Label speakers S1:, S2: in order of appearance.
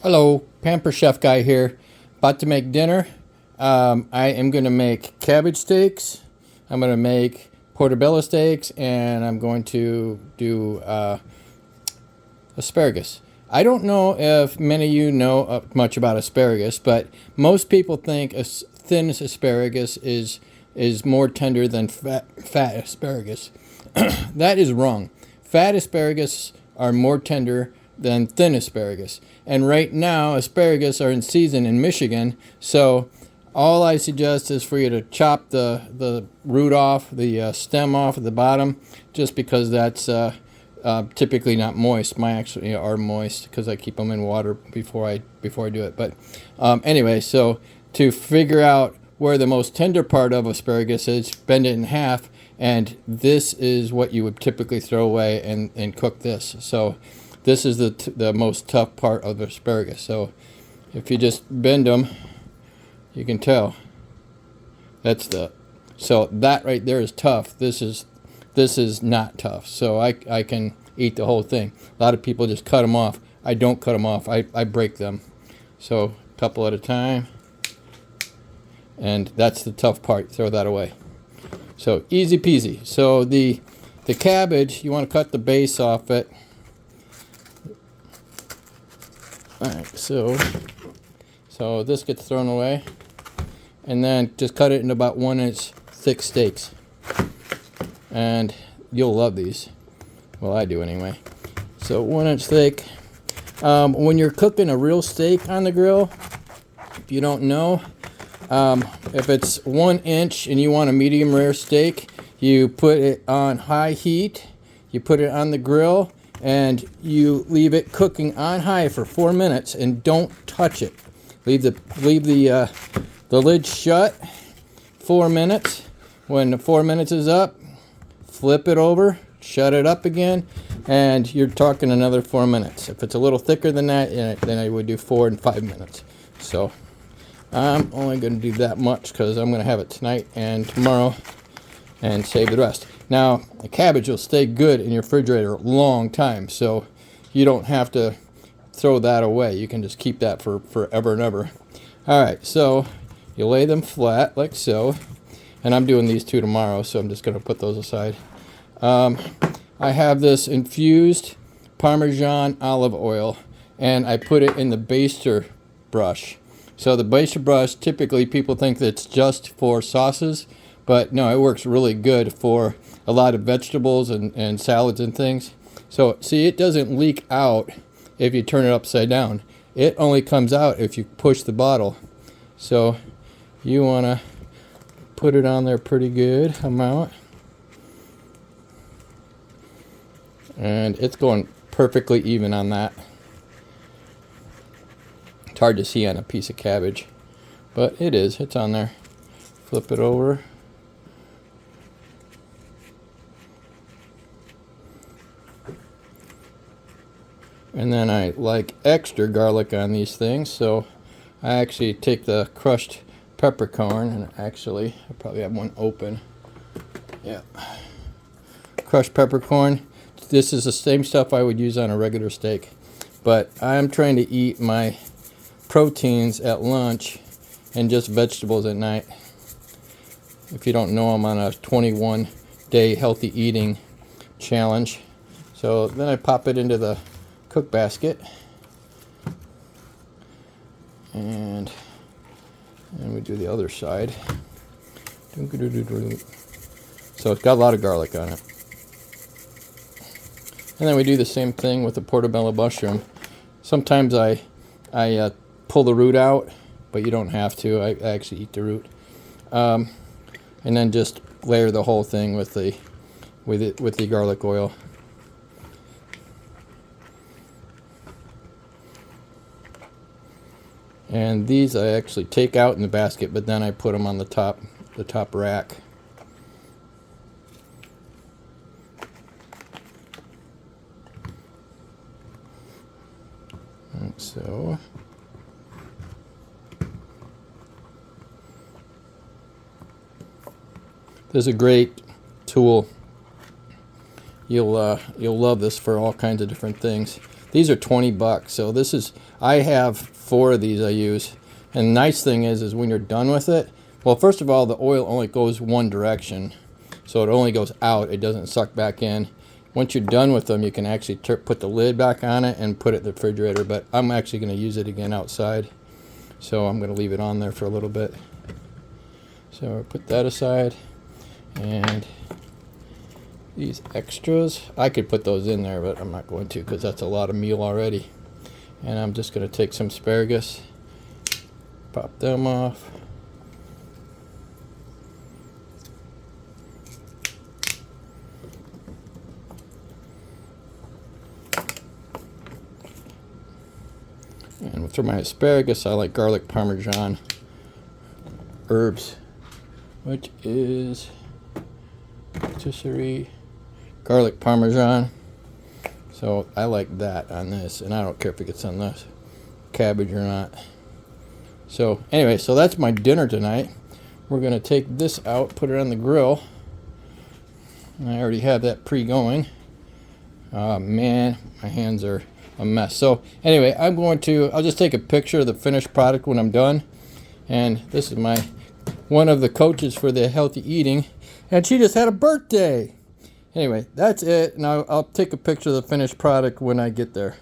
S1: Hello, Pampered Chef guy here. About to make dinner. I am going to make cabbage steaks. I'm going to make portobello steaks, and I'm going to do asparagus. I don't know if many of you know much about asparagus, but most people think thin asparagus is more tender than fat asparagus. That is wrong. Fat asparagus are more tender than thin asparagus. And right now, asparagus are in season in Michigan, so all I suggest is for you to chop the root off, the stem off at the bottom, just because that's typically not moist. Mine actually are moist because I keep them in water before I do it. But anyway, so to figure out where the most tender part of asparagus is, bend it in half, and this is what you would typically throw away and cook this. So this is the most tough part of asparagus. So if you just bend them, you can tell so that right there is tough. This is not tough. So I can eat the whole thing. A lot of people just cut them off. I don't cut them off. I break them. So a couple at a time. And that's the tough part. Throw that away. So easy peasy. So the cabbage, you want to cut the base off it. Alright, so this gets thrown away, and then just cut it into about 1 inch thick steaks, and you'll love these. Well, I do anyway. So 1 inch thick. When you're cooking a real steak on the grill, if you don't know, if it's 1 inch and you want a medium rare steak, you put it on high heat, you put it on the grill, and you leave it cooking on high for 4 minutes, and don't touch it. Leave the lid shut 4 minutes. When the 4 minutes is up, flip it over, shut it up again, and you're talking another 4 minutes. If it's a little thicker than that, then I would do 4 and 5 minutes. So I'm only going to do that much because I'm going to have it tonight and tomorrow and save the rest. Now, the cabbage will stay good in your refrigerator a long time, so you don't have to throw that away. You can just keep that for forever and ever. Alright, so you lay them flat like so, and I'm doing these two tomorrow, so I'm just going to put those aside. I have this infused Parmesan olive oil, and I put it in the baster brush. So the baster brush, typically people think that it's just for sauces, but no, it works really good for a lot of vegetables and salads and things. So see, it doesn't leak out if you turn it upside down. It only comes out if you push the bottle. So you want to put it on there pretty good amount. And it's going perfectly even on that. It's hard to see on a piece of cabbage, but it is. It's on there. Flip it over. And then I like extra garlic on these things, so I actually take the crushed peppercorn, and actually I probably have one open. Yeah. Crushed peppercorn. This is the same stuff I would use on a regular steak, but I'm trying to eat my proteins at lunch and just vegetables at night. If you don't know, I'm on a 21-day healthy eating challenge. So then I pop it into the cook basket, and we do the other side. So it's got a lot of garlic on it. And then we do the same thing with the portobello mushroom. Sometimes I pull the root out, but you don't have to. I actually eat the root, and then just layer the whole thing with the garlic oil. And these I actually take out in the basket, but then I put them on the top rack. And so this is a great tool. You'll love this for all kinds of different things. These are 20 bucks. So this is, I have 4 of these I use. And the nice thing is when you're done with it, well, first of all, the oil only goes one direction. So it only goes out, it doesn't suck back in. Once you're done with them, you can actually put the lid back on it and put it in the refrigerator. But I'm actually going to use it again outside. So I'm going to leave it on there for a little bit. So I'll put that aside. And these extras, I could put those in there, but I'm not going to because that's a lot of meal already. And I'm just going to take some asparagus, pop them off. And for my asparagus, I like garlic parmesan herbs, which is rotisserie garlic parmesan. So I like that on this, and I don't care if it gets on this cabbage or not. So anyway, so that's my dinner tonight. We're going to take this out, put it on the grill. And I already have that pre-going. Oh man, my hands are a mess. So anyway, I'll just take a picture of the finished product when I'm done. And this is one of the coaches for the healthy eating, and she just had a birthday. Anyway, that's it. Now I'll take a picture of the finished product when I get there.